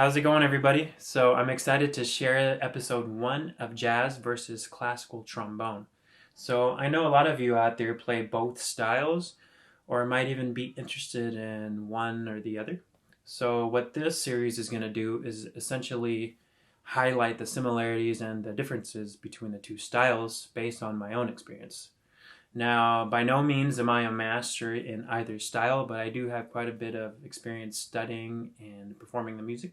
How's it going, everybody? So, I'm excited to share episode 1 of Jazz versus Classical Trombone. So, I know a lot of you out there play both styles or might even be interested in one or the other. So, what this series is going to do is essentially highlight the similarities and the differences between the two styles based on my own experience. Now, by no means am I a master in either style, but I do have quite a bit of experience studying and performing the music.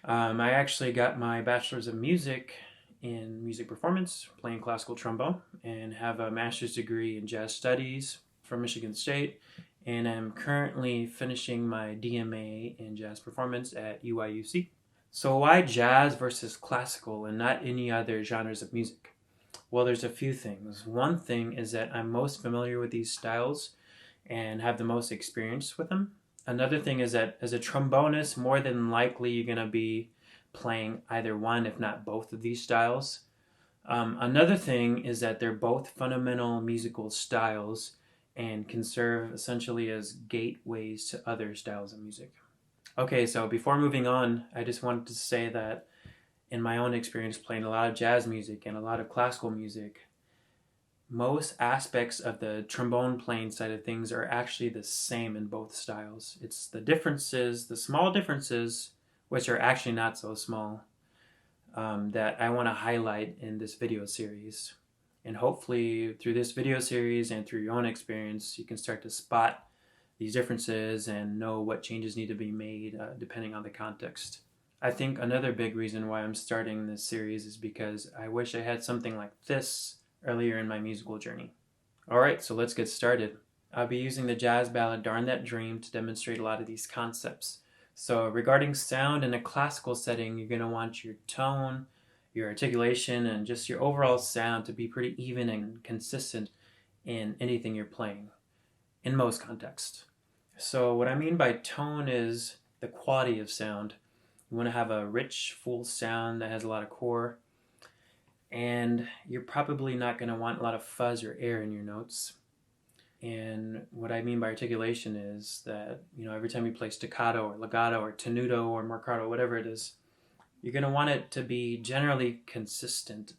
I actually got my bachelor's of music in music performance, playing classical trombone, and have a master's degree in jazz studies from Michigan State. And I'm currently finishing my DMA in jazz performance at UIUC. So, why jazz versus classical and not any other genres of music? Well, there's a few things. One thing is that I'm most familiar with these styles and have the most experience with them. Another thing is that as a trombonist, more than likely you're going to be playing either one, if not both of these styles. Another thing is that they're both fundamental musical styles and can serve essentially as gateways to other styles of music. Okay, so before moving on, I just wanted to say that in my own experience playing a lot of jazz music and a lot of classical music, most aspects of the trombone playing side of things are actually the same in both styles. It's the differences, the small differences, which are actually not so small, that I want to highlight in this video series. And hopefully, through this video series and through your own experience, you can start to spot these differences and know what changes need to be made depending on the context. I think another big reason why I'm starting this series is because I wish I had something like this earlier in my musical journey. Alright, so let's get started. I'll be using the jazz ballad Darn That Dream to demonstrate a lot of these concepts. So regarding sound in a classical setting, you're going to want your tone, your articulation, and just your overall sound to be pretty even and consistent in anything you're playing, in most contexts. So what I mean by tone is the quality of sound. You want to have a rich, full sound that has a lot of core, and you're probably not going to want a lot of fuzz or air in your notes. And what I mean by articulation is that, every time you play staccato or legato or tenuto or marcato, whatever it is, you're going to want it to be generally consistent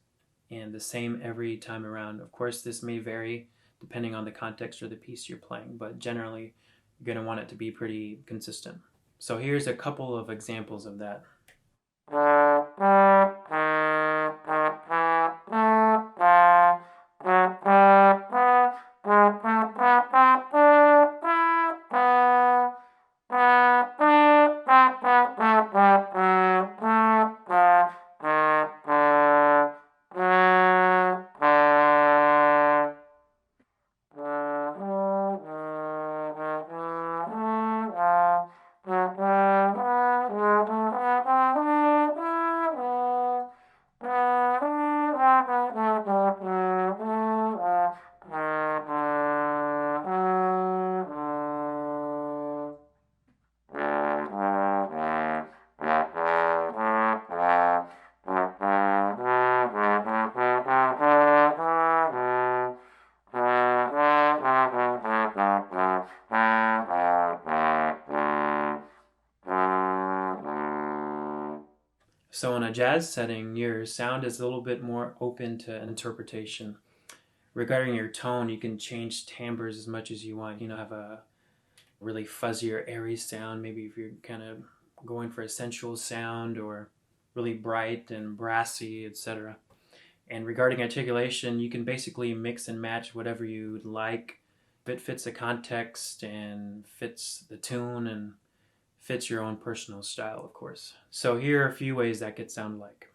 and the same every time around. Of course, this may vary depending on the context or the piece you're playing, but generally, you're going to want it to be pretty consistent. So here's a couple of examples of that. So in a jazz setting, your sound is a little bit more open to interpretation. Regarding your tone, you can change timbres as much as you want. Have a really fuzzy or airy sound. Maybe if you're kind of going for a sensual sound, or really bright and brassy, etc. And regarding articulation, you can basically mix and match whatever you like. If it fits the context and fits the tune and fits your own personal style, of course. So here are a few ways that could sound like.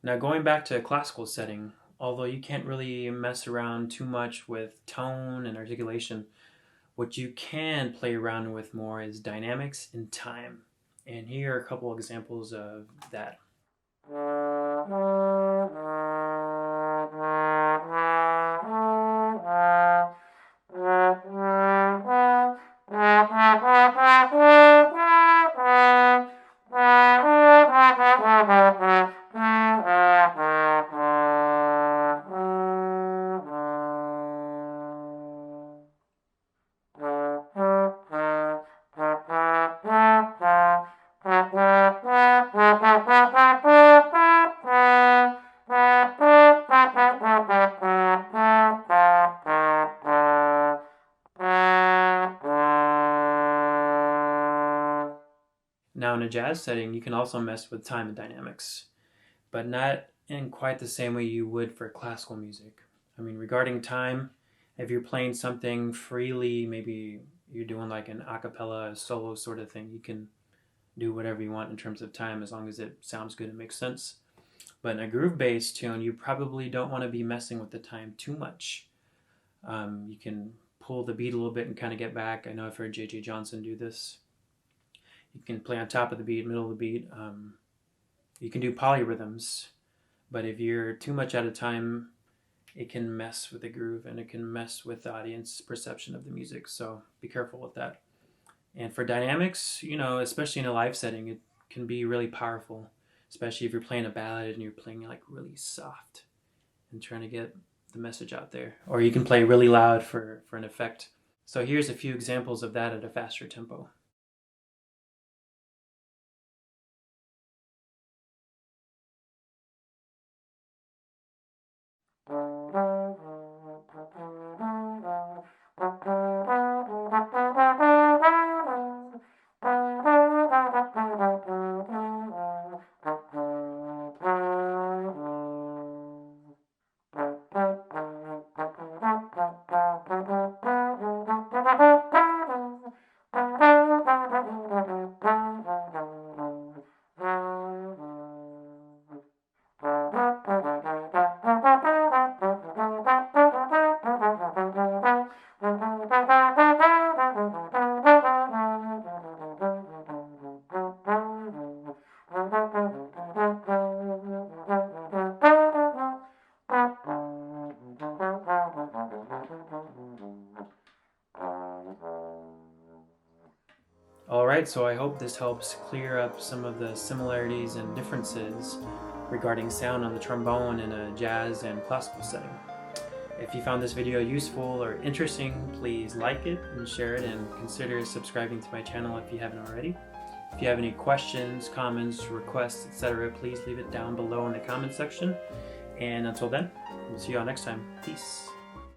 Now going back to a classical setting, although you can't really mess around too much with tone and articulation, what you can play around with more is dynamics and time. And here are a couple examples of that. Now in a jazz setting, you can also mess with time and dynamics, but not in quite the same way you would for classical music. I mean, regarding time, if you're playing something freely, maybe you're doing like an a cappella solo sort of thing, you can do whatever you want in terms of time as long as it sounds good and makes sense. But in a groove-based tune, you probably don't want to be messing with the time too much. You can pull the beat a little bit and kind of get back. I know I've heard J.J. Johnson do this. You can play on top of the beat, middle of the beat. You can do polyrhythms, but if you're too much out of time, it can mess with the groove and it can mess with the audience perception of the music. So be careful with that. And for dynamics, especially in a live setting, it can be really powerful, especially if you're playing a ballad and you're playing like really soft and trying to get the message out there. Or you can play really loud for an effect. So here's a few examples of that at a faster tempo. Alright, so I hope this helps clear up some of the similarities and differences regarding sound on the trombone in a jazz and classical setting. If you found this video useful or interesting, please like it and share it, and consider subscribing to my channel if you haven't already. If you have any questions, comments, requests, etc., please leave it down below in the comment section. And until then, we'll see you all next time. Peace.